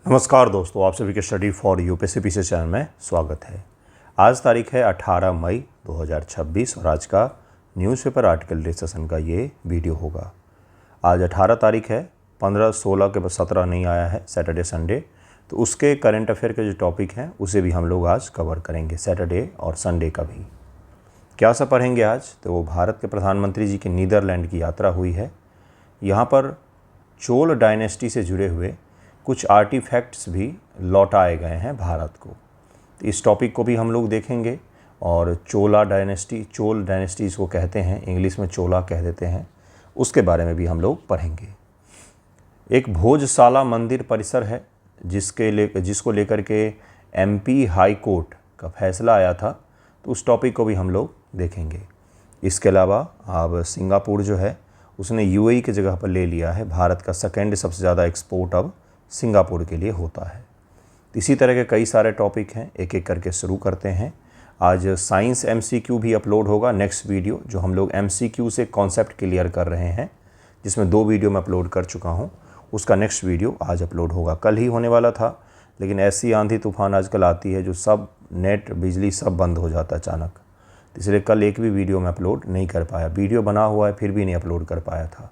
नमस्कार दोस्तों, आप सभी के study for UPSC PC channel में स्वागत है। आज तारीख है 18 मई 2026 और आज का न्यूज़पेपर आर्टिकल डिस्कशन का ये वीडियो होगा। आज 18 तारीख है, 15, 16 के बाद 17 नहीं आया है, सैटरडे संडे, तो उसके करंट अफेयर के जो टॉपिक हैं उसे भी हम लोग आज कवर करेंगे, सैटरडे और संडे का भी। क्या सब पढ़ेंगे आज? तो वो भारत के प्रधानमंत्री जी की नीदरलैंड की यात्रा हुई है। यहाँ पर चोल डायनेस्टी से जुड़े हुए कुछ आर्टिफैक्ट्स भी लौटाए गए हैं भारत को। तो इस टॉपिक को भी हम लोग देखेंगे। और चोल डायनेस्टी इसको कहते हैं, इंग्लिश में चोला कह देते हैं, उसके बारे में भी हम लोग पढ़ेंगे। एक भोजशाला मंदिर परिसर है जिसको लेकर के एमपी हाई कोर्ट का फैसला आया था, तो उस टॉपिक को भी हम लोग देखेंगे। इसके अलावा अब सिंगापुर जो है उसने यूएई की जगह पर ले लिया है। भारत का सेकेंड सबसे ज़्यादा एक्सपोर्ट अब सिंगापुर के लिए होता है। इसी तरह के कई सारे टॉपिक हैं, एक एक करके शुरू करते हैं। आज साइंस एमसीक्यू भी अपलोड होगा। नेक्स्ट वीडियो जो हम लोग एमसीक्यू से कॉन्सेप्ट क्लियर कर रहे हैं, जिसमें 2 वीडियो मैं अपलोड कर चुका हूं, उसका नेक्स्ट वीडियो आज अपलोड होगा। कल ही होने वाला था, लेकिन ऐसी आंधी तूफान आजकल आती है जो सब नेट बिजली सब बंद हो जाता है अचानक, इसलिए कल एक भी वीडियो मैं अपलोड नहीं कर पाया। वीडियो बना हुआ है फिर भी नहीं अपलोड कर पाया था।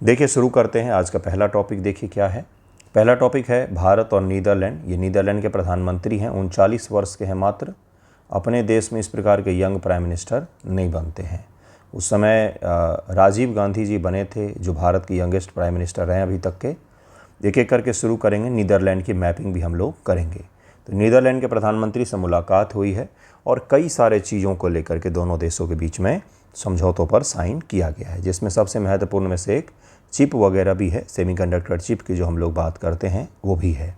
देखिए शुरू करते हैं। आज का पहला टॉपिक देखिए क्या है। पहला टॉपिक है भारत और नीदरलैंड। ये नीदरलैंड के प्रधानमंत्री हैं, 39 वर्ष के हैं मात्र। अपने देश में इस प्रकार के यंग प्राइम मिनिस्टर नहीं बनते हैं। उस समय राजीव गांधी जी बने थे, जो भारत के यंगेस्ट प्राइम मिनिस्टर रहे अभी तक के। एक एक करके शुरू करेंगे। नीदरलैंड की मैपिंग भी हम लोग करेंगे। तो नीदरलैंड के प्रधानमंत्री से मुलाकात हुई है और कई सारे चीज़ों को लेकर के दोनों देशों के बीच में समझौतों पर साइन किया गया है, जिसमें सबसे महत्वपूर्ण में से एक चिप वगैरह भी है। सेमीकंडक्टर चिप की जो हम लोग बात करते हैं वो भी है।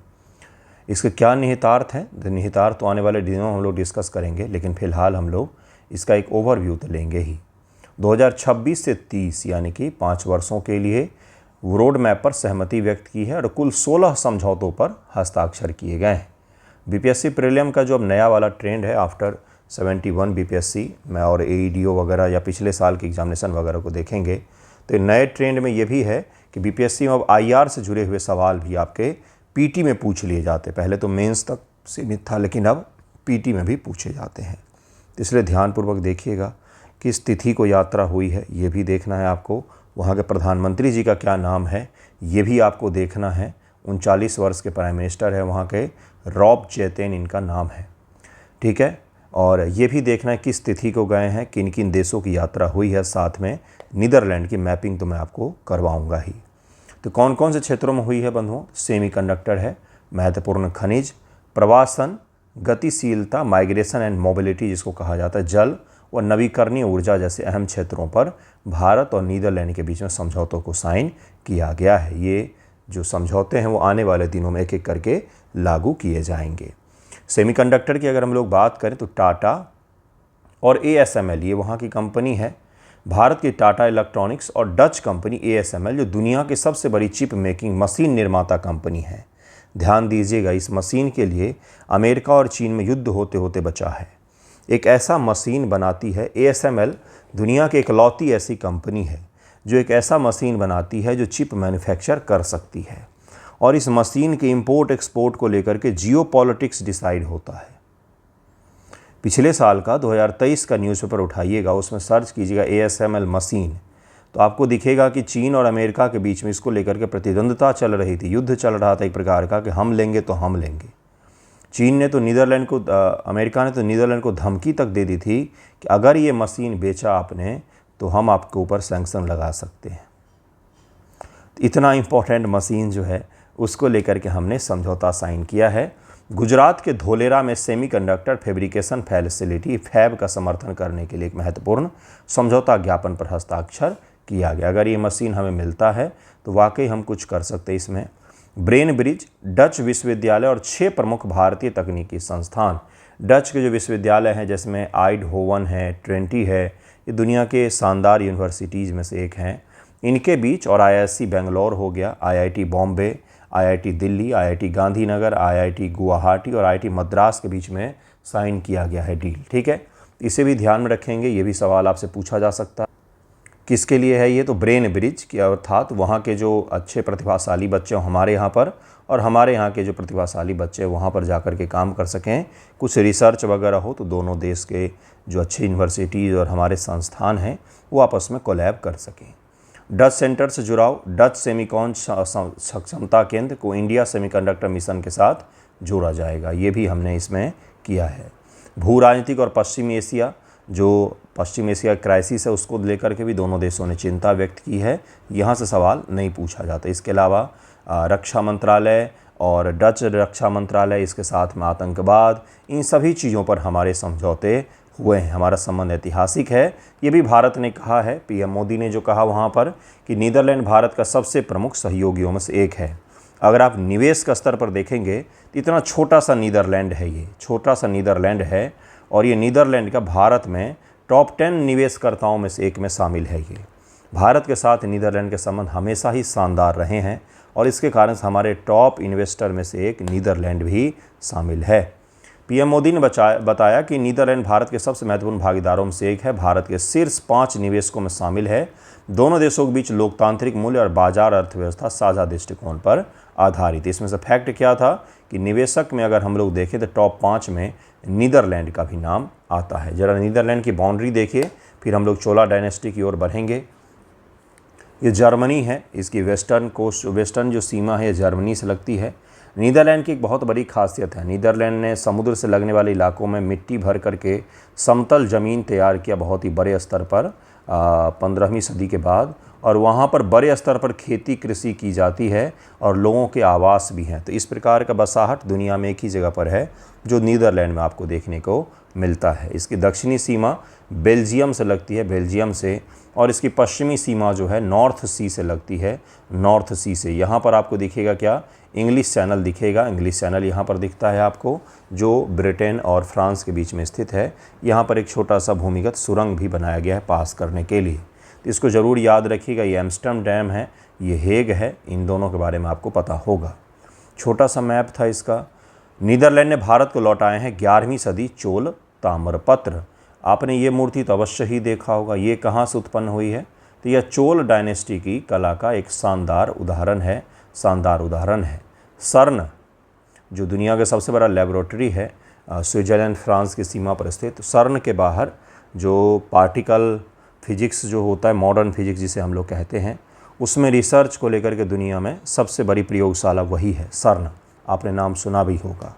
इसके क्या निहितार्थ हैं? निहितार्थ तो आने वाले दिनों हम लोग डिस्कस करेंगे, लेकिन फ़िलहाल हम लोग इसका एक ओवरव्यू तो लेंगे ही। 2026 से 30 यानी कि 5 वर्षों के लिए रोड मैप पर सहमति व्यक्त की है और कुल 16 समझौतों पर हस्ताक्षर किए गए हैं। बीपीएससी प्रीलिम का जो अब नया वाला ट्रेंड है आफ्टर 71 बीपीएससी में और एईडीओ वगैरह या पिछले साल के एग्जामिनेशन वगैरह को देखेंगे, तो नए ट्रेंड में ये भी है कि बीपीएससी में अब आईआर से जुड़े हुए सवाल भी आपके पीटी में पूछ लिए जाते। पहले तो मेंस तक सीमित था, लेकिन अब पीटी में भी पूछे जाते हैं। तो इसलिए ध्यानपूर्वक देखिएगा। किस तिथि को यात्रा हुई है ये भी देखना है आपको। वहाँ के प्रधानमंत्री जी का क्या नाम है ये भी आपको देखना है। 39 वर्ष के प्राइम मिनिस्टर है वहाँ के, रॉब चेतेन इनका नाम है, ठीक है। और ये भी देखना है किस तिथि को गए हैं, किन किन देशों की यात्रा हुई है। साथ में नीदरलैंड की मैपिंग तो मैं आपको करवाऊंगा ही। तो कौन कौन से क्षेत्रों में हुई है बंधुओं? सेमीकंडक्टर है, महत्वपूर्ण खनिज, प्रवासन, गतिशीलता, माइग्रेशन एंड मोबिलिटी जिसको कहा जाता है, जल और नवीकरणीय ऊर्जा जैसे अहम क्षेत्रों पर भारत और नीदरलैंड के बीच में समझौतों को साइन किया गया है। ये जो समझौते हैं वो आने वाले दिनों में एक एक करके लागू किए जाएंगे। सेमीकंडक्टर की अगर हम लोग बात करें तो टाटा और ASML ये वहाँ की कंपनी है। भारत की टाटा इलेक्ट्रॉनिक्स और डच कंपनी ASML जो दुनिया की सबसे बड़ी चिप मेकिंग मशीन निर्माता कंपनी है। ध्यान दीजिएगा, इस मशीन के लिए अमेरिका और चीन में युद्ध होते होते बचा है। एक ऐसा मशीन बनाती है ASML, दुनिया की इकलौती ऐसी कंपनी है जो एक ऐसा मशीन बनाती है जो चिप मैन्युफैक्चर कर सकती है। और इस मशीन के इंपोर्ट एक्सपोर्ट को लेकर के जियोपॉलिटिक्स डिसाइड होता है। पिछले साल का 2023 का न्यूज़पेपर उठाइएगा, उसमें सर्च कीजिएगा ASML मशीन, तो आपको दिखेगा कि चीन और अमेरिका के बीच में इसको लेकर के प्रतिद्वंद्विता चल रही थी, युद्ध चल रहा था एक प्रकार का कि हम लेंगे तो हम लेंगे। चीन ने तो अमेरिका ने तो नीदरलैंड को धमकी तक दे दी थी कि अगर ये मशीन बेचा आपने तो हम आपके ऊपर सैंक्शन लगा सकते हैं। इतना इम्पोर्टेंट मशीन जो है उसको लेकर के हमने समझौता साइन किया है। गुजरात के धोलेरा में सेमीकंडक्टर फैब्रिकेशन फैसिलिटी फैब का समर्थन करने के लिए एक महत्वपूर्ण समझौता ज्ञापन पर हस्ताक्षर किया गया। अगर ये मशीन हमें मिलता है तो वाकई हम कुछ कर सकते हैं इसमें। ब्रेन ब्रिज, डच विश्वविद्यालय और 6 प्रमुख भारतीय तकनीकी संस्थान, डच के जो विश्वविद्यालय हैं जिसमें आइडहोवन है, ट्रेंटी है, ये दुनिया के शानदार यूनिवर्सिटीज़ में से एक हैं, इनके बीच और IISc बेंगलोर हो गया, IIT Bombay, IIT Delhi, IIT Gandhinagar, IIT Guwahati और IIT मद्रास के बीच में साइन किया गया है डील, ठीक है। इसे भी ध्यान में रखेंगे, ये भी सवाल आपसे पूछा जा सकता है। किसके लिए है ये? तो ब्रेन ब्रिज की, अर्थात वहाँ के जो अच्छे प्रतिभाशाली बच्चे हमारे यहाँ पर और हमारे यहाँ के जो प्रतिभाशाली बच्चे वहाँ पर जाकर के काम कर सकें, कुछ रिसर्च वगैरह हो तो दोनों देश के जो अच्छी यूनिवर्सिटीज़ और हमारे संस्थान हैं वो आपस में कोलैब कर सकें। डच सेंटर से जुड़ाव, डच सेमिकॉन सक्षमता केंद्र को इंडिया सेमीकंडक्टर मिशन के साथ जोड़ा जाएगा, ये भी हमने इसमें किया है। भू राजनीतिक और पश्चिमी एशिया, जो पश्चिम एशिया क्राइसिस है उसको लेकर के भी दोनों देशों ने चिंता व्यक्त की है, यहाँ से सवाल नहीं पूछा जाता। इसके अलावा रक्षा मंत्रालय और डच रक्षा मंत्रालय, इसके साथ में आतंकवाद, इन सभी चीज़ों पर हमारे समझौते हुए हैं। हमारा संबंध ऐतिहासिक है, ये भी भारत ने कहा है। पीएम मोदी ने जो कहा वहाँ पर कि नीदरलैंड भारत का सबसे प्रमुख सहयोगियों में से एक है। अगर आप निवेश का स्तर पर देखेंगे तो इतना छोटा सा नीदरलैंड है, ये छोटा सा नीदरलैंड है और ये नीदरलैंड का भारत में टॉप 10 निवेशकर्ताओं में से एक में शामिल है। ये भारत के साथ नीदरलैंड के संबंध हमेशा ही शानदार रहे हैं और इसके कारण से हमारे टॉप इन्वेस्टर में से एक नीदरलैंड भी शामिल है। पीएम मोदी ने बताया कि नीदरलैंड भारत के सबसे महत्वपूर्ण भागीदारों में से एक है, भारत के शीर्ष 5 निवेशकों में शामिल है। दोनों देशों के बीच लोकतांत्रिक मूल्य और बाजार अर्थव्यवस्था साझा दृष्टिकोण पर आधारित। इसमें से फैक्ट क्या था कि निवेशक में अगर हम लोग देखें तो टॉप 5 में नीदरलैंड का भी नाम आता है। जरा नीदरलैंड की बाउंड्री देखिए, फिर हम लोग चोला डायनेस्टी की ओर बढ़ेंगे। ये जर्मनी है, इसकी वेस्टर्न जो सीमा है जर्मनी से लगती है। नीदरलैंड की एक बहुत बड़ी खासियत है, नीदरलैंड ने समुद्र से लगने वाले इलाकों में मिट्टी भर करके समतल ज़मीन तैयार किया बहुत ही बड़े स्तर पर 15वीं सदी के बाद, और वहाँ पर बड़े स्तर पर खेती कृषि की जाती है और लोगों के आवास भी हैं। तो इस प्रकार का बसाहट दुनिया में एक ही जगह पर है जो नीदरलैंड में आपको देखने को मिलता है। इसकी दक्षिणी सीमा बेल्जियम से लगती है, बेल्जियम से, और इसकी पश्चिमी सीमा जो है नॉर्थ सी से लगती है, नॉर्थ सी से। यहाँ पर आपको दिखेगा क्या, इंग्लिश चैनल दिखेगा, इंग्लिश चैनल यहाँ पर दिखता है आपको, जो ब्रिटेन और फ्रांस के बीच में स्थित है। यहाँ पर एक छोटा सा भूमिगत सुरंग भी बनाया गया है पास करने के लिए, तो इसको ज़रूर याद रखिएगा। ये एम्स्टर्डम डैम है, ये हेग है, इन दोनों के बारे में आपको पता होगा। छोटा सा मैप था इसका। नीदरलैंड ने भारत को लौटाए हैं 11वीं सदी चोल ताम्रपत्र। आपने ये मूर्ति तो अवश्य ही देखा होगा। ये कहाँ से उत्पन्न हुई है, तो यह चोल डायनेस्टी की कला का एक शानदार उदाहरण है, शानदार उदाहरण है। सर्न, जो दुनिया का सबसे बड़ा लेबोरेटरी है, स्विट्ज़रलैंड फ्रांस की सीमा पर स्थित, सर्न के बाहर जो पार्टिकल फिजिक्स जो होता है, मॉडर्न फिजिक्स जिसे हम लोग कहते हैं, उसमें रिसर्च को लेकर के दुनिया में सबसे बड़ी प्रयोगशाला वही है, सर्न। आपने नाम सुना भी होगा।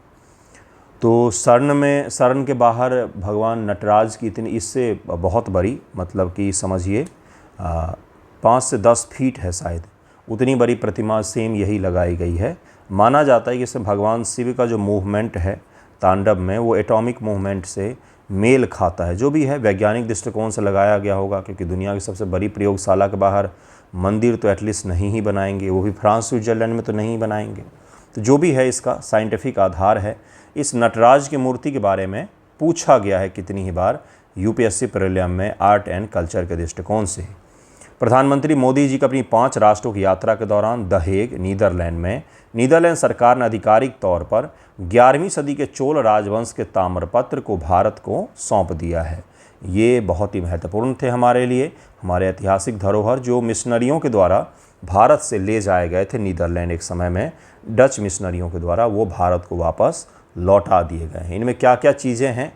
तो सर्न के बाहर भगवान नटराज की इतनी, इससे बहुत बड़ी, मतलब कि समझिए 5 से 10 फीट है शायद, उतनी बड़ी प्रतिमा सेम यही लगाई गई है। माना जाता है कि इसमें भगवान शिव का जो मूवमेंट है तांडव में, वो एटॉमिक मूवमेंट से मेल खाता है। जो भी है वैज्ञानिक दृष्टिकोण से लगाया गया होगा, क्योंकि दुनिया की सबसे बड़ी प्रयोगशाला के बाहर मंदिर तो एटलीस्ट नहीं ही बनाएंगे, वो भी फ्रांस स्विट्ज़रलैंड में तो नहीं बनाएंगे। तो जो भी है इसका साइंटिफिक आधार है। इस नटराज की मूर्ति के बारे में पूछा गया है कितनी ही बार यूपीएससी प्रीलिम में आर्ट एंड कल्चर के दृष्टिकोण से। प्रधानमंत्री मोदी जी का अपनी 5 राष्ट्रों की यात्रा के दौरान द हेग नीदरलैंड में नीदरलैंड सरकार ने आधिकारिक तौर पर 11वीं सदी के चोल राजवंश के ताम्रपत्र को भारत को सौंप दिया है। ये बहुत ही महत्वपूर्ण थे हमारे लिए, हमारे ऐतिहासिक धरोहर जो मिशनरियों के द्वारा भारत से ले जाए गए थे नीदरलैंड एक समय में, डच मिशनरियों के द्वारा वो भारत को वापस लौटा दिए गए हैं। इनमें क्या क्या चीज़ें हैं,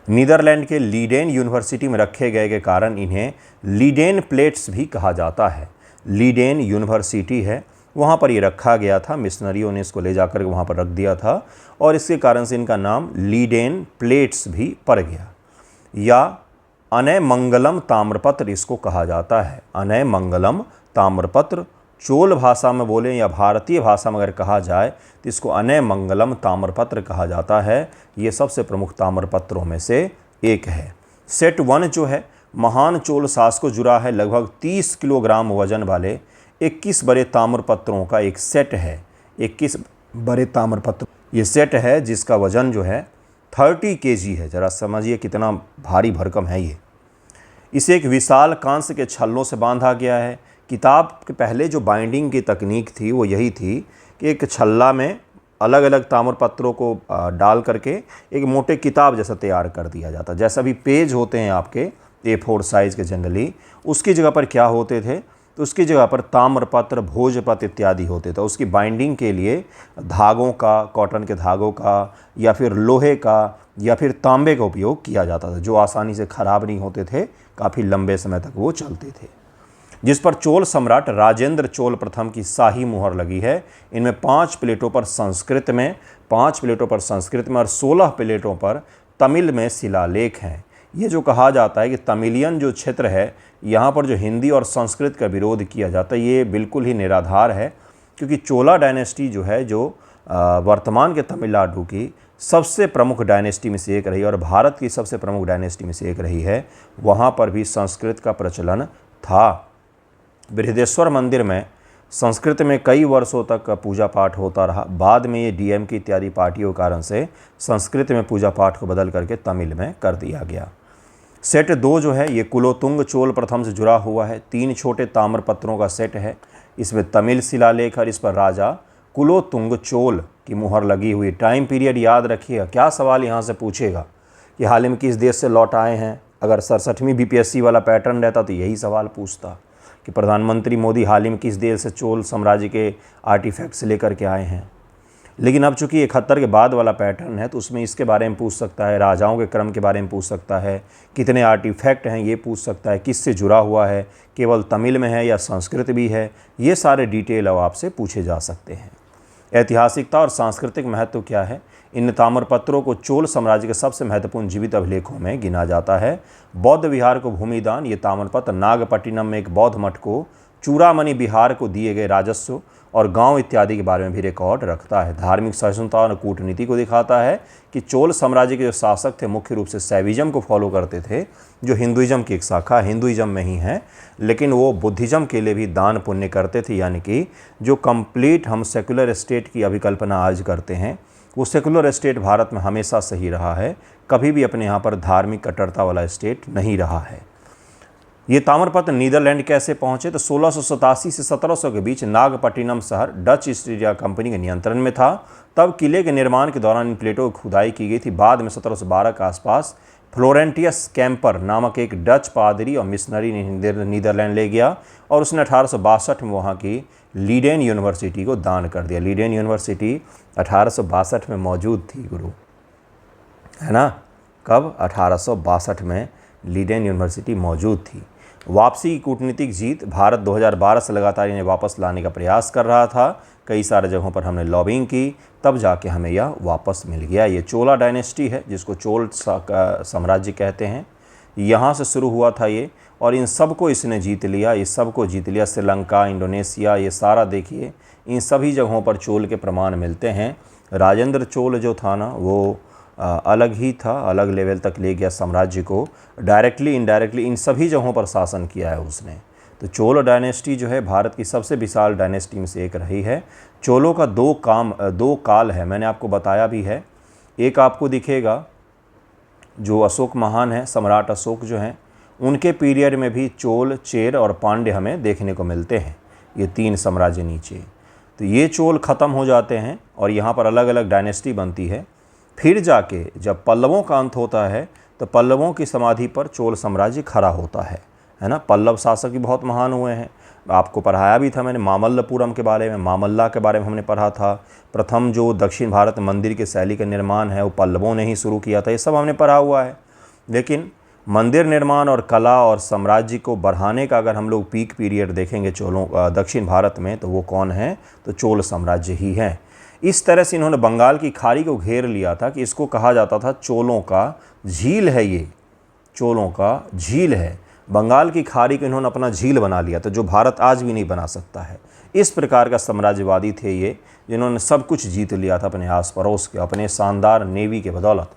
नीदरलैंड के लीडेन यूनिवर्सिटी में रखे गए के कारण इन्हें लीडेन प्लेट्स भी कहा जाता है। लीडेन यूनिवर्सिटी है, वहाँ पर ये रखा गया था, मिशनरियों ने इसको ले जाकर वहाँ पर रख दिया था और इसके कारण से इनका नाम लीडेन प्लेट्स भी पड़ गया। या अनैमंगलम ताम्रपत्र इसको कहा जाता है, अनैमंगलम ताम्रपत्र। चोल भाषा में बोलें या भारतीय भाषा में अगर कहा जाए तो इसको अनैमंगलम ताम्रपत्र कहा जाता है। ये सबसे प्रमुख ताम्रपत्रों में से एक है। सेट 1 जो है महान चोल शासक को जुड़ा है, लगभग 30 किलोग्राम वजन वाले 21 बड़े ताम्रपत्रों का एक सेट है। 21 बड़े ताम्रपत्र ये सेट है जिसका वजन जो है 30 kg है। ज़रा समझिए कितना भारी भरकम है ये। इसे एक विशाल कांस्य के छल्लों से बांधा गया है। किताब के पहले जो बाइंडिंग की तकनीक थी वो यही थी कि एक छल्ला में अलग अलग ताम्रपत्रों को डाल करके एक मोटे किताब जैसा तैयार कर दिया जाता। जैसा भी पेज होते हैं आपके A4 साइज़ के जनरली, उसकी जगह पर क्या होते थे, तो उसकी जगह पर ताम्रपत्र, भोजपत्र इत्यादि होते थे। उसकी बाइंडिंग के लिए धागों का, कॉटन के धागों का या फिर लोहे का या फिर तांबे का उपयोग किया जाता था, जो आसानी से ख़राब नहीं होते थे, काफ़ी लंबे समय तक वो चलते थे। जिस पर चोल सम्राट राजेंद्र चोल प्रथम की शाही मुहर लगी है। इनमें 5 प्लेटों पर संस्कृत में, 5 प्लेटों पर संस्कृत में और 16 प्लेटों पर तमिल में शिलालेख हैं। ये जो कहा जाता है कि तमिलियन जो क्षेत्र है, यहाँ पर जो हिंदी और संस्कृत का विरोध किया जाता है, ये बिल्कुल ही निराधार है, क्योंकि चोला डायनेस्टी जो है, जो वर्तमान के तमिलनाडु की सबसे प्रमुख डायनेस्टी में से एक रही और भारत की सबसे प्रमुख डायनेस्टी में से एक रही है, वहाँ पर भी संस्कृत का प्रचलन था। बृहदेश्वर मंदिर में संस्कृत में कई वर्षों तक पूजा पाठ होता रहा। बाद में ये डीएमके इत्यादि पार्टियों के कारण से संस्कृत में पूजा पाठ को बदल करके तमिल में कर दिया गया। सेट 2 जो है, ये कुलोतुंग चोल प्रथम से जुड़ा हुआ है। 3 छोटे ताम्रपत्रों का सेट है। इसमें तमिल शिलालेख और इस पर राजा कुलोतुंग चोल की मुहर लगी हुई। टाइम पीरियड याद रखिएगा। क्या सवाल यहाँ से पूछेगा कि हाल ही में किस देश से लौट आए हैं। अगर 67वीं बीपीएससी वाला पैटर्न रहता तो यही सवाल पूछता कि प्रधानमंत्री मोदी हाल ही में किस देश से चोल साम्राज्य के आर्टिफैक्ट्स लेकर के आए हैं। लेकिन अब चूंकि 71 के बाद वाला पैटर्न है, तो उसमें इसके बारे में पूछ सकता है, राजाओं के क्रम के बारे में पूछ सकता है, कितने आर्टिफैक्ट हैं ये पूछ सकता है, किससे जुड़ा हुआ है, केवल तमिल में है या संस्कृत भी है, ये सारे डिटेल अब आपसे पूछे जा सकते हैं। ऐतिहासिकता और सांस्कृतिक महत्व क्या है। इन ताम्रपत्रों को चोल साम्राज्य के सबसे महत्वपूर्ण जीवित अभिलेखों में गिना जाता है। बौद्ध विहार को भूमिदान, ये ताम्रपत्र नागपट्टिनम में एक बौद्ध मठ को, चूड़ामणि बिहार को दिए गए राजस्व और गांव इत्यादि के बारे में भी रिकॉर्ड रखता है। धार्मिक सहिष्णुता और कूटनीति को दिखाता है कि चोल साम्राज्य के जो शासक थे मुख्य रूप से सैविज्म को फॉलो करते थे, जो हिंदुइज्म की एक शाखा हिंदुइज्म में ही है, लेकिन वो बुद्धिज्म के लिए भी दान पुण्य करते थे। यानी कि जो कंप्लीट हम सेकुलर स्टेट की अभिकल्पना आज करते हैं, वो सेकुलर स्टेट भारत में हमेशा सही रहा है, कभी भी अपने यहाँ पर धार्मिक कट्टरता वाला स्टेट नहीं रहा है। ये ताम्रपत्र नीदरलैंड कैसे पहुँचे, तो 1687 से 1700 के बीच नागपट्टिनम शहर डच ईस्ट इंडिया कंपनी के नियंत्रण में था। तब किले के निर्माण के दौरान इन प्लेटों की खुदाई की गई थी। बाद में 1712 के आसपास फ्लोरेंटियस कैंपर नामक एक डच पादरी और मिशनरी नीदरलैंड ले गया और उसने 1862 में वहाँ की लीडेन यूनिवर्सिटी को दान कर दिया। लीडेन यूनिवर्सिटी 1862 में मौजूद थी गुरु, है ना। कब? 1862 में लीडेन यूनिवर्सिटी मौजूद थी। वापसी की कूटनीतिक जीत। भारत 2012 से लगातार इन्हें वापस लाने का प्रयास कर रहा था। कई सारे जगहों पर हमने लॉबिंग की, तब जाके हमें यह वापस मिल गया। ये चोला डायनेस्टी है, जिसको चोल साम्राज्य कहते हैं। यहाँ से शुरू हुआ था ये, और इन सब को इसने जीत लिया। इस सब को जीत लिया। श्रीलंका, इंडोनेशिया, ये सारा देखिए, इन सभी जगहों पर चोल के प्रमाण मिलते हैं। राजेंद्र चोल जो था ना, वो अलग ही था, अलग लेवल तक ले गया साम्राज्य को। डायरेक्टली इनडायरेक्टली इन सभी जगहों पर शासन किया है उसने। तो चोल डायनेस्टी जो है भारत की सबसे विशाल डायनेस्टी में से एक रही है। चोलों का दो काल है, मैंने आपको बताया भी है। एक आपको दिखेगा जो अशोक महान है, सम्राट अशोक जो हैं, उनके पीरियड में भी चोल, चेर और पांड्य हमें देखने को मिलते हैं। ये 3 साम्राज्य नीचे। तो ये चोल ख़त्म हो जाते हैं और यहाँ पर अलग अलग डायनेस्टी बनती है। फिर जाके जब पल्लवों का अंत होता है, तो पल्लवों की समाधि पर चोल साम्राज्य खड़ा होता है ना। पल्लव शासक भी बहुत महान हुए हैं। आपको पढ़ाया भी था मैंने मामल्लपुरम के बारे में, मामल्ला के बारे में हमने पढ़ा था। प्रथम जो दक्षिण भारत मंदिर की शैली का निर्माण है, वो पल्लवों ने ही शुरू किया था। ये सब हमने पढ़ा हुआ है। लेकिन मंदिर निर्माण और कला और साम्राज्य को बढ़ाने का अगर हम लोग पीक पीरियड देखेंगे चोलों दक्षिण भारत में, तो वो कौन है? तो चोल साम्राज्य ही है। इस तरह से इन्होंने बंगाल की खाड़ी को घेर लिया था कि इसको कहा जाता था चोलों का झील है। ये चोलों का झील है। बंगाल की खाड़ी को इन्होंने अपना झील बना लिया था, जो भारत आज भी नहीं बना सकता है। इस प्रकार का साम्राज्यवादी थे ये, जिन्होंने सब कुछ जीत लिया था अपने आस पड़ोस के, अपने शानदार नेवी के बदौलत।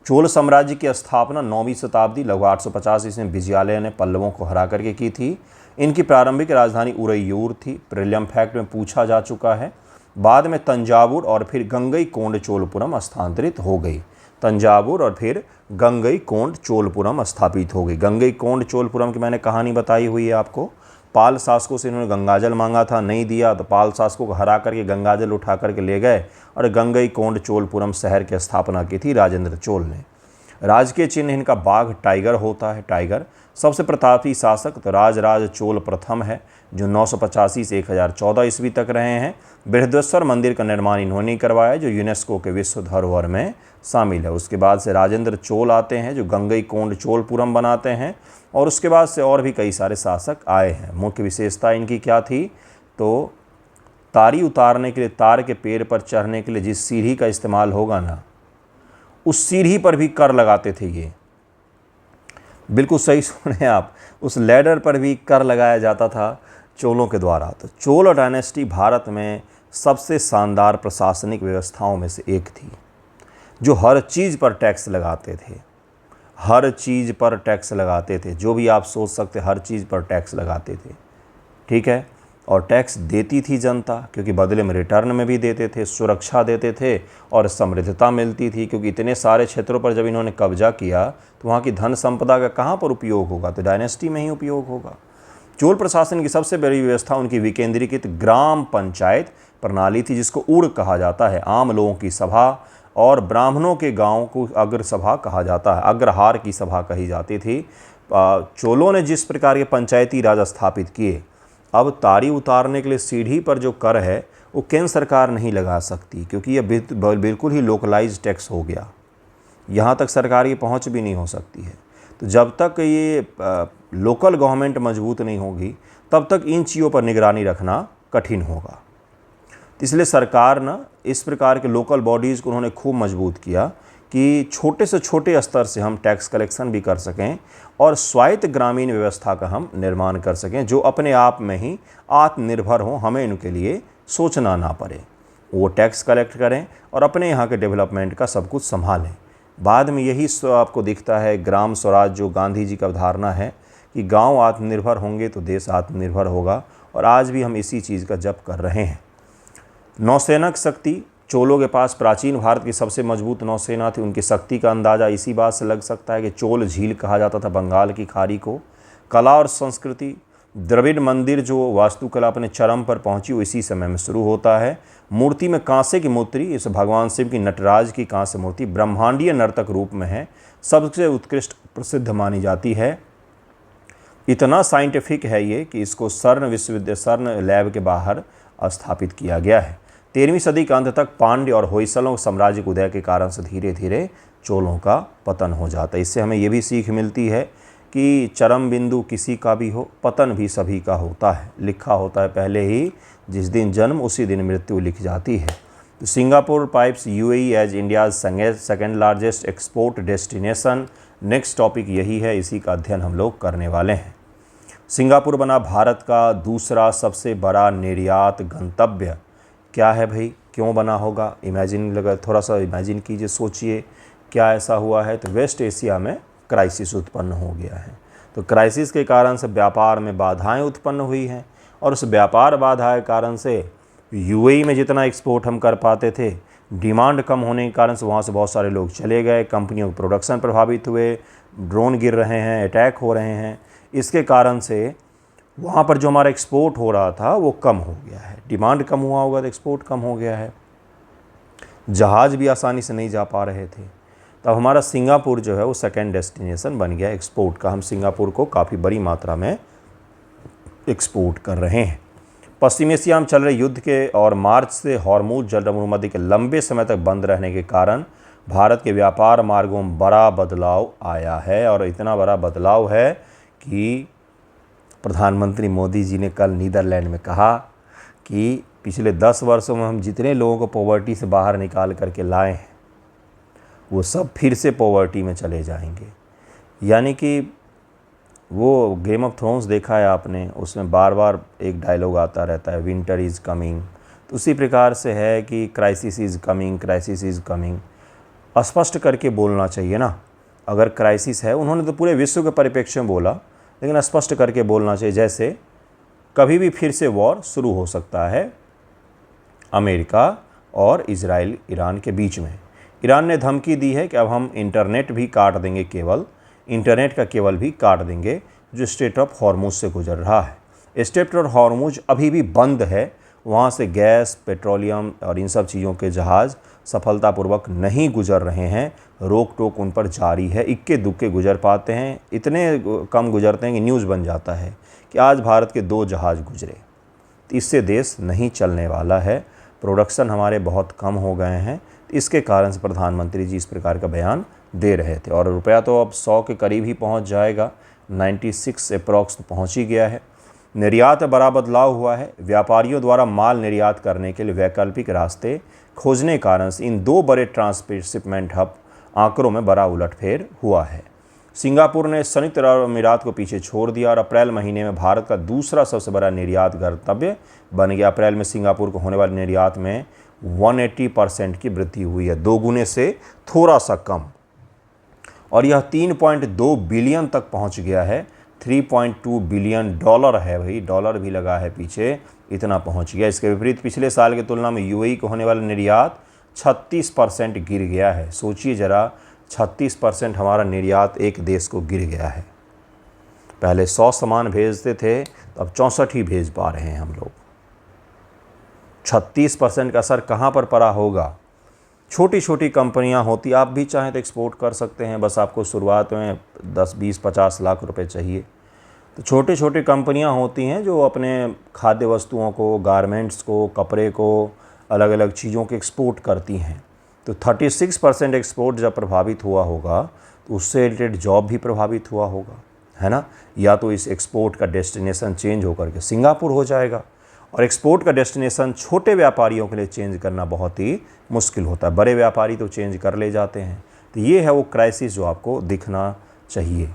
चोल साम्राज्य की स्थापना 9वीं शताब्दी लगभग 850 ईस्वी में विजयालय ने पल्लवों को हरा करके की थी। इनकी प्रारंभिक राजधानी उरैयूर थी, प्रीलियम फैक्ट में पूछा जा चुका है। बाद में तंजावुर और फिर गंगईकोंड चोलपुरम स्थानांतरित हो गई। तंजावुर और फिर गंगईकोंड चोलपुरम स्थापित हो गई। गंगईकोंड चोलपुरम की मैंने कहानी बताई हुई है आपको। पाल शासकों से इन्होंने गंगाजल मांगा था, नहीं दिया, तो पाल शासकों को हरा करके गंगाजल उठा करके ले गए और गंगईकोंड चोलपुरम शहर की स्थापना की थी राजेंद्र चोल ने। राजकीय चिन्ह इनका बाघ टाइगर होता है। टाइगर सबसे प्रतापी शासक तो राजराज चोल प्रथम है, जो 985 से 1014 ईस्वी तक रहे हैं। बृहदेश्वर मंदिर का निर्माण इन्होंने ही करवाया, जो यूनेस्को के विश्व धरोहर में शामिल है। उसके बाद से राजेंद्र चोल आते हैं, जो गंगईकोंड चोलपुरम बनाते हैं, और उसके बाद से और भी कई सारे शासक आए हैं। मुख्य विशेषता इनकी क्या थी, तो तारी उतारने के लिए, तार के पेड़ पर चढ़ने के लिए जिस सीढ़ी का इस्तेमाल होगा ना, उस सीढ़ी पर भी कर लगाते थे ये। बिल्कुल सही सुने आप, उस लैडर पर भी कर लगाया जाता था चोलों के द्वारा। तो चोल डायनेस्टी भारत में सबसे शानदार प्रशासनिक व्यवस्थाओं में से एक थी, जो हर चीज़ पर टैक्स लगाते थे। हर चीज़ पर टैक्स लगाते थे, जो भी आप सोच सकते हर चीज़ पर टैक्स लगाते थे। ठीक है, और टैक्स देती थी जनता, क्योंकि बदले में रिटर्न में भी देते थे, सुरक्षा देते थे और समृद्धता मिलती थी। क्योंकि इतने सारे क्षेत्रों पर जब इन्होंने कब्जा किया तो वहाँ की धन संपदा का कहाँ पर उपयोग होगा, तो डायनेस्टी में ही उपयोग होगा। चोल प्रशासन की सबसे बड़ी व्यवस्था उनकी विकेंद्रीकृत ग्राम पंचायत प्रणाली थी, जिसको उड़ कहा जाता है। आम लोगों की सभा और ब्राह्मणों के गांव को अग्र सभा कहा जाता है, अग्रहार की सभा कही जाती थी। चोलों ने जिस प्रकार के पंचायती राज स्थापित किए, अब तारी उतारने के लिए सीढ़ी पर जो कर है वो केंद्र सरकार नहीं लगा सकती, क्योंकि यह बिल्कुल ही लोकलाइज टैक्स हो गया। यहाँ तक सरकार की पहुँच भी नहीं हो सकती है। तो जब तक ये लोकल गवर्नमेंट मजबूत नहीं होगी, तब तक इन चीज़ों पर निगरानी रखना कठिन होगा। तो इसलिए सरकार ना इस प्रकार के लोकल बॉडीज़ को उन्होंने खूब मजबूत किया कि छोटे से छोटे स्तर से हम टैक्स कलेक्शन भी कर सकें और स्वायत्त ग्रामीण व्यवस्था का हम निर्माण कर सकें, जो अपने आप में ही आत्मनिर्भर हों, हमें इनके लिए सोचना ना पड़े। वो टैक्स कलेक्ट करें और अपने यहाँ के डेवलपमेंट का सब कुछ संभालें। बाद में यही आपको दिखता है ग्राम स्वराज, जो गांधी जी का अवधारणा है कि गांव आत्मनिर्भर होंगे तो देश आत्मनिर्भर होगा, और आज भी हम इसी चीज़ का जप कर रहे हैं। नौसेना की शक्ति, चोलों के पास प्राचीन भारत की सबसे मजबूत नौसेना थी। उनकी शक्ति का अंदाज़ा इसी बात से लग सकता है कि चोल झील कहा जाता था बंगाल की खाड़ी को। कला और संस्कृति, द्रविड़ मंदिर जो वास्तुकला अपने चरम पर पहुंची वो इसी समय में शुरू होता है। मूर्ति में कांसे की मूर्ति, इस भगवान शिव की नटराज की कांस्य मूर्ति ब्रह्मांडीय नर्तक रूप में है, सबसे उत्कृष्ट प्रसिद्ध मानी जाती है। इतना साइंटिफिक है ये कि इसको सर्न लैब के बाहर स्थापित किया गया है। 13वीं सदी के अंत तक पांड्य और होयसलों साम्राज्य के उदय के कारण से धीरे धीरे चोलों का पतन हो जाता है। इससे हमें ये भी सीख मिलती है कि चरम बिंदु किसी का भी हो, पतन भी सभी का होता है। लिखा होता है पहले ही, जिस दिन जन्म उसी दिन मृत्यु लिख जाती है। तो Singapore pipes UAE as India's second largest export destination. Next topic यही है, इसी का अध्ययन हम लोग करने वाले हैं। सिंगापुर बना भारत का दूसरा सबसे बड़ा निर्यात गंतव्य। क्या है भाई, क्यों बना होगा? थोड़ा सा इमेजिन कीजिए, सोचिए क्या ऐसा हुआ है। तो वेस्ट एशिया में क्राइसिस उत्पन्न हो गया है। तो क्राइसिस के कारण से व्यापार में बाधाएं उत्पन्न हुई हैं, और उस व्यापार बाधा के कारण से यूएई में जितना एक्सपोर्ट हम कर पाते थे, डिमांड कम होने के कारण से वहाँ से बहुत सारे लोग चले गए। कंपनियों के प्रोडक्शन प्रभावित हुए, ड्रोन गिर रहे हैं, अटैक हो रहे हैं। इसके कारण से वहाँ पर जो हमारा एक्सपोर्ट हो रहा था वो कम हो गया है। डिमांड कम हुआ होगा तो एक्सपोर्ट कम हो गया है। जहाज़ भी आसानी से नहीं जा पा रहे थे। तब हमारा सिंगापुर जो है वो सेकेंड डेस्टिनेशन बन गया एक्सपोर्ट का। हम सिंगापुर को काफ़ी बड़ी मात्रा में एक्सपोर्ट कर रहे हैं। पश्चिम एशिया में चल रहे युद्ध के और मार्च से हॉर्मुज जलसंधि के लंबे समय तक बंद रहने के कारण भारत के व्यापार मार्गों में बड़ा बदलाव आया है। और इतना बड़ा बदलाव है कि प्रधानमंत्री मोदी जी ने कल नीदरलैंड में कहा कि पिछले 10 वर्षों में हम जितने लोगों को पॉवर्टी से बाहर निकाल करके लाए हैं, वो सब फिर से पॉवर्टी में चले जाएंगे। यानी कि वो गेम ऑफ थ्रोन्स देखा है आपने, उसमें बार बार एक डायलॉग आता रहता है, विंटर इज़ कमिंग। तो उसी प्रकार से है कि crisis is coming, crisis is coming. स्पष्ट करके बोलना चाहिए ना, अगर क्राइसिस है, उन्होंने तो पूरे विश्व के परिप्रेक्ष्य में बोला, लेकिन स्पष्ट करके बोलना चाहिए। जैसे कभी भी फिर से वॉर शुरू हो सकता है अमेरिका और इजराइल ईरान के बीच में। ईरान ने धमकी दी है कि अब हम इंटरनेट भी काट देंगे, केवल इंटरनेट का केवल भी काट देंगे जो स्ट्रेट ऑफ हॉर्मुज से गुजर रहा है। स्ट्रेट ऑफ हॉर्मुज अभी भी बंद है, वहाँ से गैस, पेट्रोलियम और इन सब चीज़ों के जहाज़ सफलतापूर्वक नहीं गुजर रहे हैं। रोक टोक उन पर जारी है, इक्के दुक्के गुजर पाते हैं, इतने कम गुजरते हैं कि न्यूज़ बन जाता है कि आज भारत के 2 जहाज़ गुजरे। तो इससे देश नहीं चलने वाला है, प्रोडक्शन हमारे बहुत कम हो गए हैं। इसके कारण से प्रधानमंत्री जी इस प्रकार का बयान दे रहे थे। और रुपया तो अब 100 के करीब ही पहुंच जाएगा, 96 अप्रॉक्स तो पहुंच ही गया है। निर्यात में बड़ा बदलाव हुआ है। व्यापारियों द्वारा माल निर्यात करने के लिए वैकल्पिक रास्ते खोजने के कारण से इन 2 बड़े ट्रांसशिपमेंट हब आंकड़ों में बड़ा उलटफेर हुआ है। सिंगापुर ने संयुक्त अरब अमीरात को पीछे छोड़ दिया और अप्रैल महीने में भारत का दूसरा सबसे बड़ा निर्यात गंतव्य बन गया। अप्रैल में सिंगापुर को होने वाले निर्यात में 180% की वृद्धि हुई है, 2 गुने से थोड़ा सा कम, और यह 3.2 बिलियन तक पहुंच गया है। 3.2 बिलियन डॉलर है, भाई डॉलर भी लगा है पीछे, इतना पहुंच गया। इसके विपरीत पिछले साल की तुलना में यूएई को होने वाला निर्यात 36% गिर गया है। सोचिए ज़रा, 36% हमारा निर्यात एक देश को गिर गया है। पहले 100 सामान भेजते थे, तो अब 64 ही भेज पा रहे हैं हम लोग। 36% का असर कहाँ पर पड़ा होगा? छोटी छोटी कंपनियां होती, आप भी चाहें तो एक्सपोर्ट कर सकते हैं, बस आपको शुरुआत में 10, 20, 50 लाख रुपए चाहिए। तो छोटे छोटे कंपनियां होती हैं जो अपने खाद्य वस्तुओं को, गारमेंट्स को, कपड़े को, अलग अलग चीज़ों के एक्सपोर्ट करती हैं। तो 36% एक्सपोर्ट जब प्रभावित हुआ होगा तो उससे रिलेटेड जॉब भी प्रभावित हुआ होगा, है ना। या तो इस एक्सपोर्ट का डेस्टिनेशन चेंज होकर के सिंगापुर हो जाएगा, और एक्सपोर्ट का डेस्टिनेशन छोटे व्यापारियों के लिए चेंज करना बहुत ही मुश्किल होता है। बड़े व्यापारी तो चेंज कर ले जाते हैं। तो ये है वो क्राइसिस जो आपको दिखना चाहिए।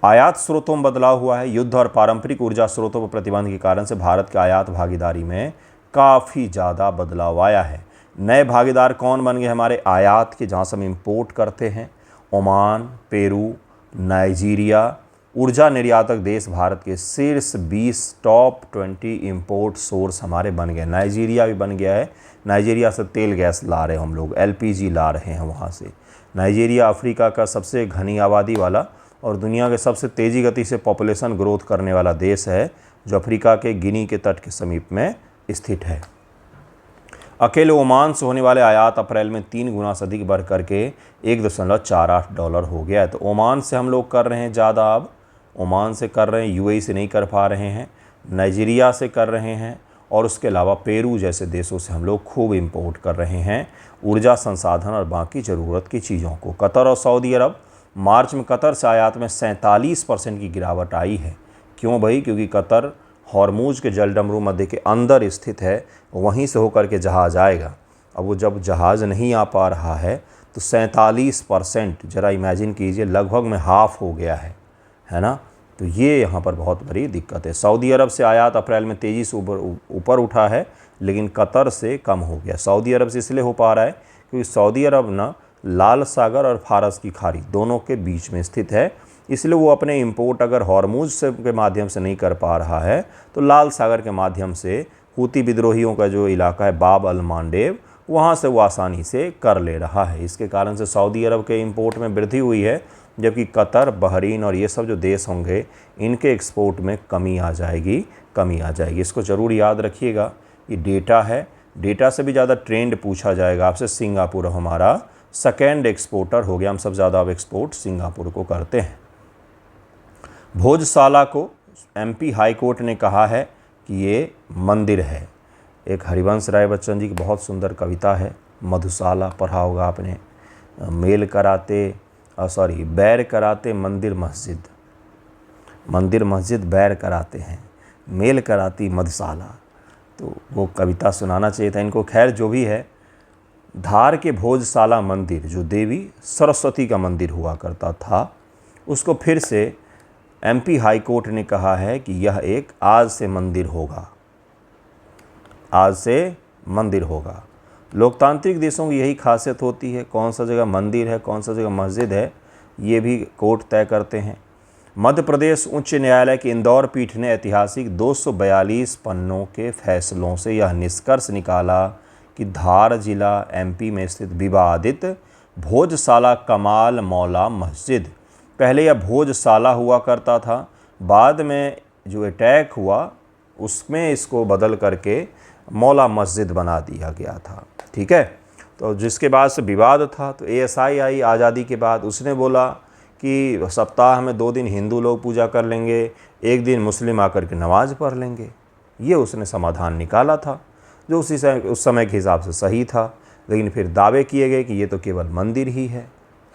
आयात स्रोतों में बदलाव हुआ है। युद्ध और पारंपरिक ऊर्जा स्रोतों पर प्रतिबंध के कारण से भारत के आयात भागीदारी में काफ़ी ज़्यादा बदलाव आया है। नए भागीदार कौन बन गए हमारे आयात के, जहाँ से हम इम्पोर्ट करते हैं? Oman, Peru, Nigeria. ऊर्जा निर्यातक देश भारत के शीर्ष 20 टॉप 20 इंपोर्ट सोर्स हमारे बन गए। नाइजीरिया भी बन गया है। नाइजीरिया से तेल गैस ला रहे हैं हम लोग, एलपीजी ला रहे हैं वहाँ से। नाइजीरिया अफ्रीका का सबसे घनी आबादी वाला और दुनिया के सबसे तेज़ी गति से पॉपुलेशन ग्रोथ करने वाला देश है, जो अफ्रीका के गिनी के तट के समीप में स्थित है। अकेले ओमान से होने वाले आयात अप्रैल में 3 गुना से अधिक बढ़ करके $1.48 हो गया है। तो ओमान से हम लोग कर रहे हैं ज़्यादा, अब ओमान से कर रहे हैं, यूएई से नहीं कर पा रहे हैं, नाइजीरिया से कर रहे हैं, और उसके अलावा पेरू जैसे देशों से हम लोग खूब इंपोर्ट कर रहे हैं ऊर्जा संसाधन और बाकी ज़रूरत की चीज़ों को। कतर और सऊदी अरब, मार्च में कतर से आयात में 47% की गिरावट आई है। क्यों भाई? क्योंकि कतर हॉर्मूज के जलडमरू मध्य के अंदर स्थित है, वहीं से होकर के जहाज़ आएगा। अब वो जब जहाज़ नहीं आ पा रहा है तो 47%, ज़रा इमेजिन कीजिए, लगभग में हाफ हो गया है ना। तो ये यहाँ पर बहुत बड़ी दिक्कत है। सऊदी अरब से आयात अप्रैल में तेज़ी से ऊपर उठा है, लेकिन कतर से कम हो गया। सऊदी अरब से इसलिए हो पा रहा है क्योंकि सऊदी अरब ना लाल सागर और फारस की खाड़ी दोनों के बीच में स्थित है, इसलिए वो अपने इंपोर्ट अगर हॉर्मूज से के माध्यम से नहीं कर पा रहा है तो लाल सागर के माध्यम से हूती विद्रोहियों का जो इलाका है बाब अल मांडेब, वहाँ से वो आसानी से कर ले रहा है। इसके कारण से सऊदी अरब के इंपोर्ट में वृद्धि हुई है, जबकि कतर, बहरीन और ये सब जो देश होंगे इनके एक्सपोर्ट में कमी आ जाएगी। इसको ज़रूर याद रखिएगा। ये डेटा है, डेटा से भी ज़्यादा ट्रेंड पूछा जाएगा आपसे। सिंगापुर हमारा सेकेंड एक्सपोर्टर हो गया, हम सब ज़्यादा अब एक्सपोर्ट सिंगापुर को करते हैं। भोजशाला को एमपी हाई कोर्ट ने कहा है कि ये मंदिर है। एक हरिवंश राय बच्चन जी की बहुत सुंदर कविता है, मधुशाला, पढ़ा होगा आपने। बैर कराते मंदिर मस्जिद बैर कराते हैं, मेल कराती मधुशाला। तो वो कविता सुनाना चाहिए था इनको। खैर जो भी है, धार के भोजशाला मंदिर जो देवी सरस्वती का मंदिर हुआ करता था, उसको फिर से एमपी हाई कोर्ट ने कहा है कि यह एक आज से मंदिर होगा। लोकतांत्रिक देशों की यही खासियत होती है, कौन सा जगह मंदिर है, कौन सा जगह मस्जिद है, ये भी कोर्ट तय करते हैं। मध्य प्रदेश उच्च न्यायालय की इंदौर पीठ ने ऐतिहासिक 242 पन्नों के फैसलों से यह निष्कर्ष निकाला कि धार जिला एमपी में स्थित विवादित भोजशाला कमाल मौला मस्जिद, पहले यह भोजशाला हुआ करता था, बाद में जो अटैक हुआ उसमें इसको बदल करके मौला मस्जिद बना दिया गया था। ठीक है, तो जिसके बाद से विवाद था, तो एएसआई आई आज़ादी के बाद, उसने बोला कि सप्ताह में 2 दिन हिंदू लोग पूजा कर लेंगे, 1 दिन मुस्लिम आकर के नमाज़ पढ़ लेंगे। ये उसने समाधान निकाला था जो उस समय के हिसाब से सही था। लेकिन फिर दावे किए गए कि ये तो केवल मंदिर ही है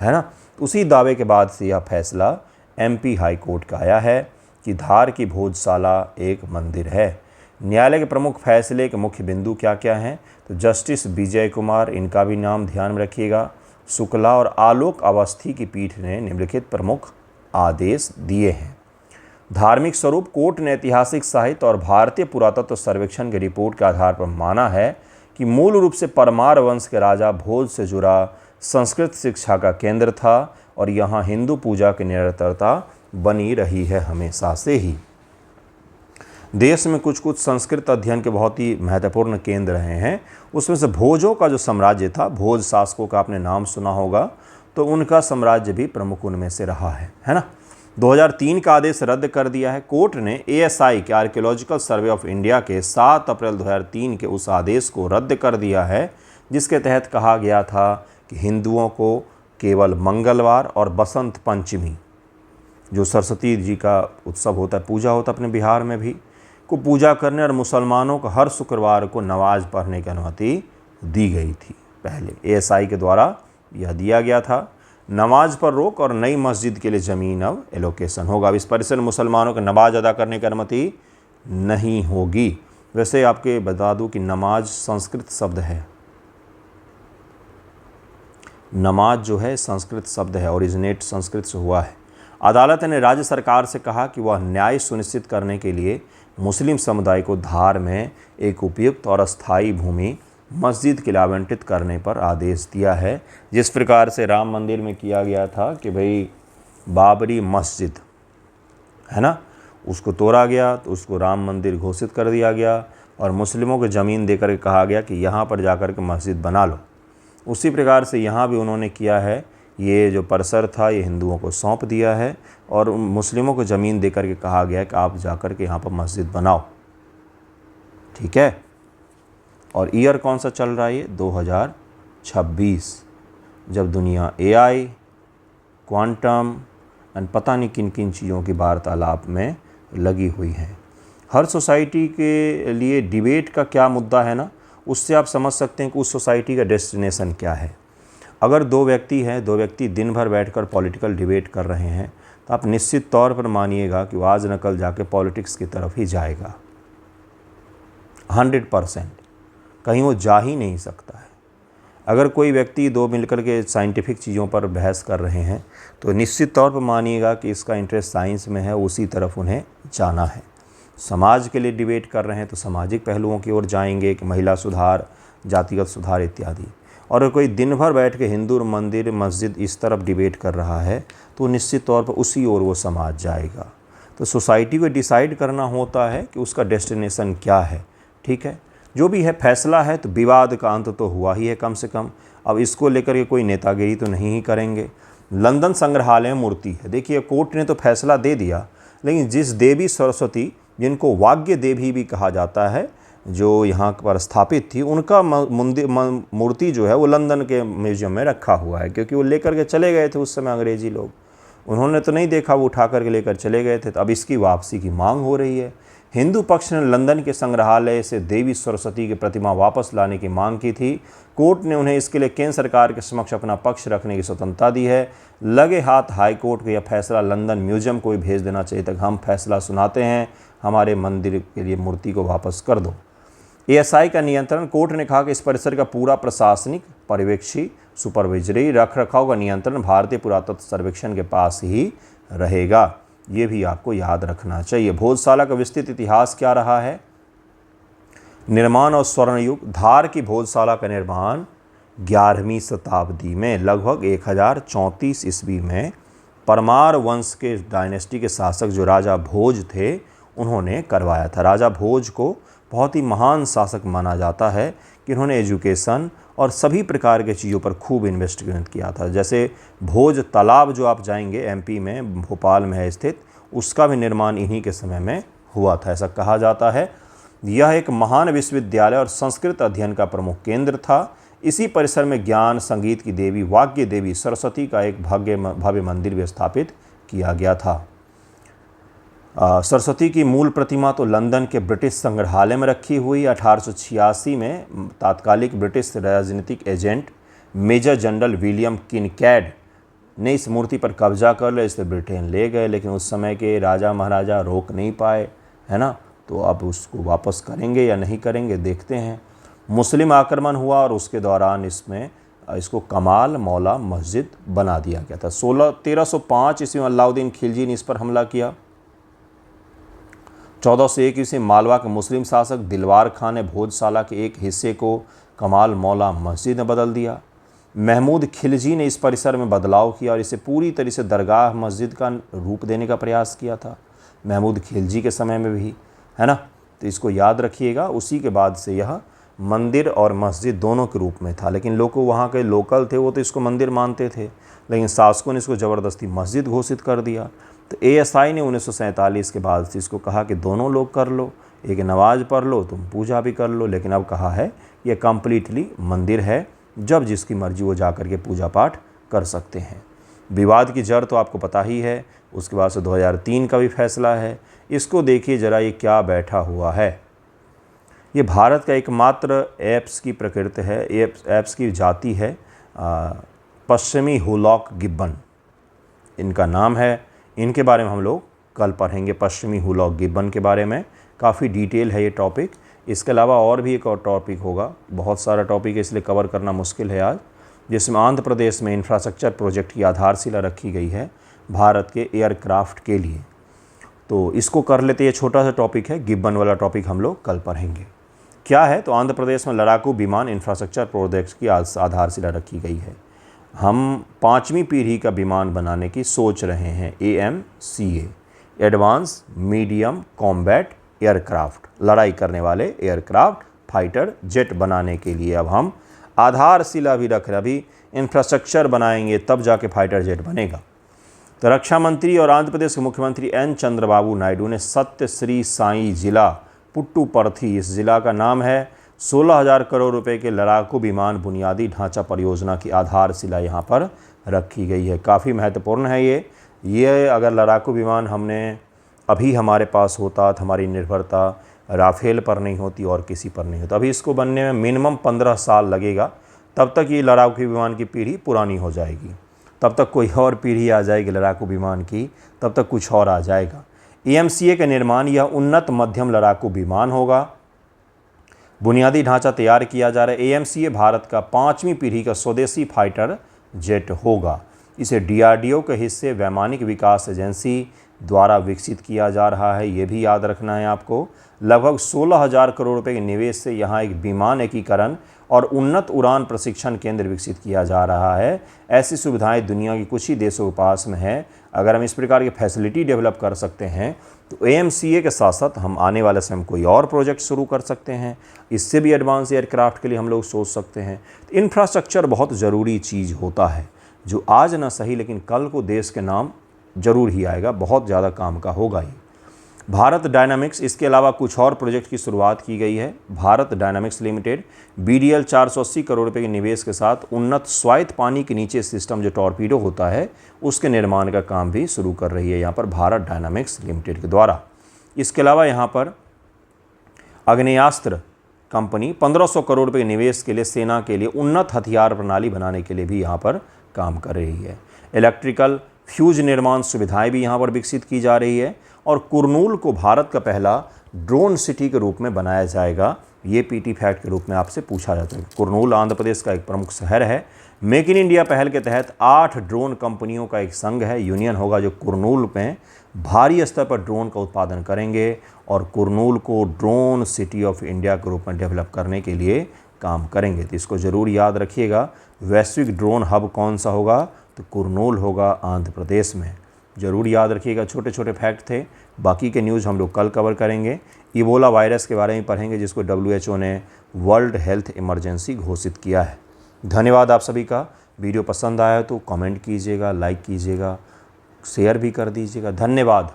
ना। उसी दावे के बाद से यह फैसला एमपी हाई कोर्ट का आया है कि धार की भोजशाला एक मंदिर है। न्यायालय के प्रमुख फैसले के मुख्य बिंदु क्या क्या हैं, तो जस्टिस विजय कुमार, इनका भी नाम ध्यान में रखिएगा, शुक्ला और आलोक अवस्थी की पीठ ने निम्नलिखित प्रमुख आदेश दिए हैं। धार्मिक स्वरूप कोर्ट ने ऐतिहासिक साहित्य और भारतीय पुरातत्व सर्वेक्षण की रिपोर्ट के आधार पर माना है कि मूल रूप से परमार वंश के राजा भोज से जुड़ा संस्कृत शिक्षा का केंद्र था और यहाँ हिंदू पूजा की निरंतरता बनी रही है हमेशा से ही। देश में कुछ संस्कृत अध्ययन के बहुत ही महत्वपूर्ण केंद्र रहे हैं। उसमें से भोजों का जो साम्राज्य था, भोज शासकों का आपने नाम सुना होगा, तो उनका साम्राज्य भी प्रमुख उनमें से रहा है ना। 2003 का आदेश रद्द कर दिया है। कोर्ट ने एएसआई के आर्कियोलॉजिकल सर्वे ऑफ इंडिया के 7 अप्रैल 2003 के उस आदेश को रद्द कर दिया है जिसके तहत कहा गया था कि हिंदुओं को केवल मंगलवार और बसंत पंचमी, जो सरस्वती जी का उत्सव होता है, पूजा होता है अपने बिहार में भी, को पूजा करने और मुसलमानों को हर शुक्रवार को नमाज पढ़ने की अनुमति दी गई थी। पहले एएसआई के द्वारा यह दिया गया था। नमाज पर रोक और नई मस्जिद के लिए ज़मीन अब एलोकेशन होगा। अब इस परिसर में मुसलमानों को नमाज अदा करने की अनुमति नहीं होगी। वैसे आपके बता दूं कि नमाज संस्कृत शब्द है, नमाज जो है संस्कृत शब्द है, ओरिजिनेट संस्कृत से हुआ है। अदालत ने राज्य सरकार से कहा कि वह न्याय सुनिश्चित करने के लिए मुस्लिम समुदाय को धार में एक उपयुक्त और अस्थायी भूमि मस्जिद के लिए आवंटित करने पर आदेश दिया है। जिस प्रकार से राम मंदिर में किया गया था कि भाई बाबरी मस्जिद है ना, उसको तोड़ा गया तो उसको राम मंदिर घोषित कर दिया गया और मुस्लिमों को ज़मीन देकर के कहा गया कि यहाँ पर जाकर के मस्जिद बना लो। उसी प्रकार से यहाँ भी उन्होंने किया है। ये जो परिसर था ये हिंदुओं को सौंप दिया है और मुस्लिमों को ज़मीन देकर के कहा गया कि आप जाकर के यहाँ पर मस्जिद बनाओ। ठीक है, और ईयर कौन सा चल रहा है ये 2026, जब दुनिया एआई, क्वांटम एंड पता नहीं किन किन चीज़ों की वार्तालाप में लगी हुई है। हर सोसाइटी के लिए डिबेट का क्या मुद्दा है ना, उससे आप समझ सकते हैं कि उस सोसाइटी का डेस्टिनेशन क्या है। अगर 2 व्यक्ति हैं, 2 व्यक्ति दिन भर बैठकर पॉलिटिकल डिबेट कर रहे हैं तो आप निश्चित तौर पर मानिएगा कि वो आज न कल जाके पॉलिटिक्स की तरफ ही जाएगा। 100% कहीं वो जा ही नहीं सकता है। अगर कोई व्यक्ति 2 मिलकर के साइंटिफिक चीज़ों पर बहस कर रहे हैं तो निश्चित तौर पर मानिएगा कि इसका इंटरेस्ट साइंस में है, उसी तरफ उन्हें जाना है। समाज के लिए डिबेट कर रहे हैं तो सामाजिक पहलुओं की ओर जाएंगे कि महिला सुधार, जातिगत सुधार इत्यादि। और अगर कोई दिन भर बैठ के हिंदू मंदिर मस्जिद इस तरफ डिबेट कर रहा है तो निश्चित तौर पर उसी ओर वो समाज जाएगा। तो सोसाइटी को डिसाइड करना होता है कि उसका डेस्टिनेशन क्या है। ठीक है, जो भी है फैसला है, तो विवाद का अंत तो हुआ ही है कम से कम। अब इसको लेकर के कोई नेतागिरी तो नहीं ही करेंगे। लंदन संग्रहालय में मूर्ति है। देखिए कोर्ट ने तो फैसला दे दिया, लेकिन जिस देवी सरस्वती, जिनको वाग्य देवी भी कहा जाता है, जो यहाँ पर स्थापित थी, उनका मूर्ति जो है वो लंदन के म्यूजियम में रखा हुआ है, क्योंकि वो लेकर के चले गए थे उस समय अंग्रेजी लोग। उन्होंने तो नहीं देखा, वो उठा करके लेकर चले गए थे। तो अब इसकी वापसी की मांग हो रही है। हिंदू पक्ष ने लंदन के संग्रहालय से देवी सरस्वती की प्रतिमा वापस लाने की मांग की थी। कोर्ट ने उन्हें इसके लिए केंद्र सरकार के समक्ष अपना पक्ष रखने की स्वतंत्रता दी है। लगे हाथ हाई कोर्ट को यह फैसला लंदन म्यूजियम को भी भेज देना चाहिए तक हम फैसला सुनाते हैं, हमारे मंदिर के लिए मूर्ति को वापस कर दो। एएसआई का नियंत्रण, कोर्ट ने कहा कि इस परिसर का पूरा प्रशासनिक, पर्यवेक्षी, सुपरवाइजरी, रख रखाव का नियंत्रण भारतीय पुरातत्व सर्वेक्षण के पास ही रहेगा। ये भी आपको याद रखना चाहिए। भोजशाला का विस्तृत इतिहास क्या रहा है। निर्माण और स्वर्ण युग। धार की भोजशाला का निर्माण 11वीं शताब्दी में लगभग 1034 ईस्वी में परमार वंश के डायनेस्टी के शासक जो राजा भोज थे उन्होंने करवाया था। राजा भोज को बहुत ही महान शासक माना जाता है कि उन्होंने एजुकेशन और सभी प्रकार के चीज़ों पर खूब इन्वेस्टमेंट किया था। जैसे भोज तालाब जो आप जाएंगे एमपी में, भोपाल में है स्थित, उसका भी निर्माण इन्हीं के समय में हुआ था, ऐसा कहा जाता है। यह एक महान विश्वविद्यालय और संस्कृत अध्ययन का प्रमुख केंद्र था। इसी परिसर में ज्ञान, संगीत की देवी, वाग्य देवी सरस्वती का एक भव्य मंदिर भी स्थापित किया गया था। सरस्वती की मूल प्रतिमा तो लंदन के ब्रिटिश संग्रहालय में रखी हुई। 1886 में तात्कालिक ब्रिटिश राजनीतिक agent major general William Kincaid ने इस मूर्ति पर कब्जा कर लिया, इसे ब्रिटेन ले गए, लेकिन उस समय के राजा महाराजा रोक नहीं पाए, है ना। तो अब उसको वापस करेंगे या नहीं करेंगे देखते हैं। मुस्लिम आक्रमण हुआ और उसके दौरान इसको कमाल मौला मस्जिद बना दिया गया था। 1305 ईस्वी में अलाउद्दीन खिलजी ने इस पर हमला किया। 1401 ईस्वी में मालवा के मुस्लिम शासक दिलवार खान ने भोजशाला के एक हिस्से को कमाल मौला मस्जिद में बदल दिया। महमूद खिलजी ने इस परिसर में बदलाव किया और इसे पूरी तरह से दरगाह मस्जिद का रूप देने का प्रयास किया था, महमूद खिलजी के समय में भी, है ना। तो इसको याद रखिएगा। उसी के बाद से यह मंदिर और मस्जिद दोनों के रूप में था, लेकिन लोग वहाँ के लोकल थे वो तो इसको मंदिर मानते थे, लेकिन शासकों ने इसको ज़बरदस्ती मस्जिद घोषित कर दिया। तो ASI ने 1947 के बाद से इसको कहा कि दोनों लोग कर लो, एक नमाज पढ़ लो, तुम पूजा भी कर लो, लेकिन अब कहा है ये कम्प्लीटली मंदिर है, जब जिसकी मर्जी वो जा कर के पूजा पाठ कर सकते हैं। विवाद की जड़ तो आपको पता ही है। उसके बाद से 2003 का भी फैसला है। इसको देखिए ज़रा, ये क्या बैठा हुआ है। ये भारत का एकमात्र एप्स की प्रकृति है, एप्स की जाति है, पश्चिमी हुलॉक गिब्बन इनका नाम है। इनके बारे में हम लोग कल पढ़ेंगे, पश्चिमी हुलॉक गिब्बन के बारे में। काफ़ी डिटेल है ये टॉपिक। इसके अलावा और भी एक और टॉपिक होगा, बहुत सारा टॉपिक है इसलिए कवर करना मुश्किल है आज, जिसमें आंध्र प्रदेश में इंफ्रास्ट्रक्चर प्रोजेक्ट की आधारशिला रखी गई है भारत के एयरक्राफ्ट के लिए। तो इसको कर लेते, ये छोटा सा टॉपिक है, गिब्बन वाला टॉपिक हम लोग कल पढ़ेंगे। क्या है, तो आंध्र प्रदेश में लड़ाकू विमान इंफ्रास्ट्रक्चर प्रोजेक्ट की आधारशिला रखी गई है। हम 5वीं पीढ़ी का विमान बनाने की सोच रहे हैं, AMCA, advance medium combat aircraft, लड़ाई करने वाले एयरक्राफ्ट, फाइटर जेट बनाने के लिए अब हम आधारशिला भी रख रहे। अभी इंफ्रास्ट्रक्चर बनाएंगे तब जाके फाइटर जेट बनेगा। तो रक्षा मंत्री और आंध्र प्रदेश के मुख्यमंत्री N चंद्रबाबू नायडू ने सत्य श्री साई जिला पुट्टुपर्थी, इस जिला का नाम है, 16,000 करोड़ रुपए के लड़ाकू विमान बुनियादी ढांचा परियोजना की आधारशिला यहाँ पर रखी गई है। काफ़ी महत्वपूर्ण है ये अगर लड़ाकू विमान हमने अभी हमारे पास होता तो हमारी निर्भरता राफेल पर नहीं होती और किसी पर नहीं होता। अभी इसको बनने में मिनिमम 15 साल लगेगा, तब तक ये लड़ाकू विमान की पीढ़ी पुरानी हो जाएगी, तब तक कोई और पीढ़ी आ जाएगी लड़ाकू विमान की, तब तक कुछ और आ जाएगा। AMCA का निर्माण यह उन्नत मध्यम लड़ाकू विमान होगा। बुनियादी ढांचा तैयार किया जा रहा है। AMCA भारत का 5वीं पीढ़ी का स्वदेशी फाइटर जेट होगा। इसे DRDO के हिस्से वैमानिक विकास एजेंसी द्वारा विकसित किया जा रहा है, ये भी याद रखना है आपको। लगभग 16,000 करोड़ रुपए के निवेश से यहाँ एक विमान एकीकरण और उन्नत उड़ान प्रशिक्षण केंद्र विकसित किया जा रहा है। ऐसी सुविधाएं दुनिया के कुछ ही देशों के पास में है। अगर हम इस प्रकार की फैसिलिटी डेवलप कर सकते हैं तो AMCA के साथ साथ हम आने वाले समय कोई और प्रोजेक्ट शुरू कर सकते हैं, इससे भी एडवांस एयरक्राफ्ट के लिए हम लोग सोच सकते हैं। तो इंफ्रास्ट्रक्चर बहुत ज़रूरी चीज़ होता है, जो आज ना सही लेकिन कल को देश के नाम जरूर ही आएगा, बहुत ज़्यादा काम का होगा ही। भारत डायनामिक्स, इसके अलावा कुछ और प्रोजेक्ट की शुरुआत की गई है। Bharat dynamics limited BDL 480 crore रुपए के निवेश के साथ उन्नत स्वायत्त पानी के नीचे सिस्टम जो टॉर्पीडो होता है उसके निर्माण का काम भी शुरू कर रही है यहाँ पर भारत डायनामिक्स लिमिटेड के द्वारा। इसके अलावा यहाँ पर आग्नेयास्त्र कंपनी 1500 करोड़ रुपए के निवेश के लिए सेना के लिए उन्नत हथियार प्रणाली बनाने के लिए भी यहाँ पर काम कर रही है। इलेक्ट्रिकल फ्यूज निर्माण सुविधाएं भी यहाँ पर विकसित की जा रही है और कुरनूल को भारत का पहला ड्रोन सिटी के रूप में बनाया जाएगा। ये PT फैक्ट के रूप में आपसे पूछा जाता है। कुरनूल आंध्र प्रदेश का एक प्रमुख शहर है। मेक इन इंडिया पहल के तहत 8 ड्रोन कंपनियों का एक संघ है, यूनियन होगा, जो कुरनूल में भारी स्तर पर ड्रोन का उत्पादन करेंगे और कुरनूल को ड्रोन सिटी ऑफ इंडिया के रूप में डेवलप करने के लिए काम करेंगे। तो इसको ज़रूर याद रखिएगा। वैश्विक ड्रोन हब कौन सा होगा, तो कुरनूल होगा आंध्र प्रदेश में। ज़रूर याद रखिएगा। छोटे छोटे फैक्ट थे, बाकी के न्यूज़ हम लोग कल कवर करेंगे। इबोला वायरस के बारे में पढ़ेंगे, जिसको WHO ने वर्ल्ड हेल्थ इमरजेंसी घोषित किया है। धन्यवाद आप सभी का। वीडियो पसंद आया तो कमेंट कीजिएगा, लाइक कीजिएगा, शेयर भी कर दीजिएगा। धन्यवाद।